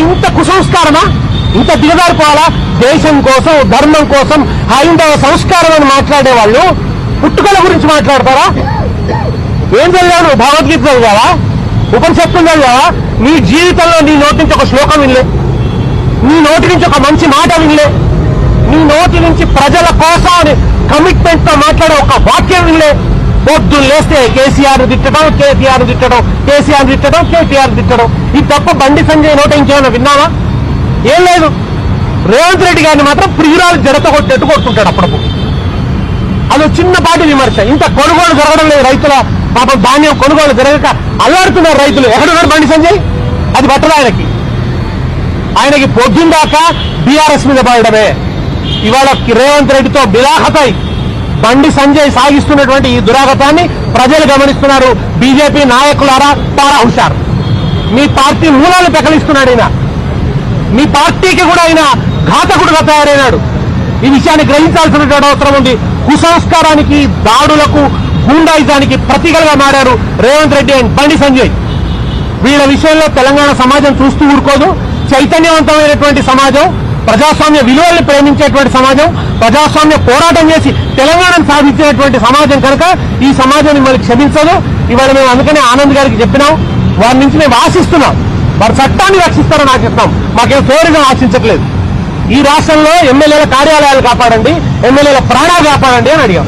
ఇంత కుసంస్కారమా? ఇంత దిగజారిపోవాలా? దేశం కోసం, ధర్మం కోసం, హైందవ సంస్కారం అని మాట్లాడే వాళ్ళు పుట్టుకల గురించి మాట్లాడతారా? ఏం చదివాను? భగవద్గీత చదివావా? ఉపనిషత్తులు చదివావా? నీ జీవితంలో నీ నోటి నుంచి ఒక శ్లోకం వినలే, నీ నోటి నుంచి ఒక మంచి మాట వినలే, నీ నోటి నుంచి ప్రజల కోసం అని కమిట్మెంట్ తో మాట్లాడే ఒక వాక్యం వినలే. పొద్దున్న లేస్తే కేసీఆర్ తిట్టడం, కేటీఆర్ తిట్టడం, కేసీఆర్ తిట్టడం, కేటీఆర్ తిట్టడం. ఈ తప్ప బండి సంజయ్ నోట ఇంకేమైనా విన్నావా? ఏం లేదు. రేవంత్ రెడ్డి గారిని మాత్రం ప్రియురాలు జడత కొట్టేట్టు కొట్టుకుంటాడు అప్పుడప్పుడు. అది చిన్నపాటి విమర్శ. ఇంత కొనుగోలు జరగడం లేదు, రైతుల పాపం ధాన్యం కొనుగోలు జరగక అల్లాడుతున్నారు రైతులు. ఎక్కడున్నారు బండి సంజయ్? అది పట్టదు ఆయనకి పొద్దుందాకా బీఆర్ఎస్ మీద పడడమే. ఇవాళ రేవంత్ రెడ్డితో బిలాహతై బండి సంజయ్ సాగిస్తున్నటువంటి ఈ దురాగతాన్ని ప్రజలు గమనిస్తున్నారు. బీజేపీ నాయకులారా పారా హుషారు. మీ పార్టీ మూలాలు పెకలిస్తున్నాడు ఈయన. మీ పార్టీకి కూడా ఆయన ఘాతకుడుగా తయారైనాడు. ఈ విషయాన్ని గ్రహించాల్సినటువంటి అవసరం ఉంది. కుసంస్కారానికి, దాడులకు, గూండాయిజానికి ప్రతీకలుగా మారారు రేవంత్ రెడ్డి అండ్ బండి సంజయ్. వీళ్ళ విషయంలో తెలంగాణ సమాజం చూస్తూ ఊరుకోదు. చైతన్యవంతమైనటువంటి సమాజం, ప్రజాస్వామ్య విలువల్ని ప్రేమించేటువంటి సమాజం, ప్రజాస్వామ్య పోరాటం చేసి తెలంగాణను సాధించినటువంటి సమాజం కనుక ఈ సమాజం మిమ్మల్ని క్షమించదు. ఇవాళ మేము అందుకనే ఆనంద్ గారికి చెప్పినాం, వారి నుంచి మేము ఆశిస్తున్నాం. వారు చట్టాన్ని రక్షిస్తారని ఆశిస్తాం, మాకేం ఫేవర్గా ఆశించట్లేదు. ఈ రాష్ట్రంలో ఎమ్మెల్యేల కార్యాలయాలు కాపాడండి, ఎమ్మెల్యేల ప్రాణాలు కాపాడండి అని అడిగాం.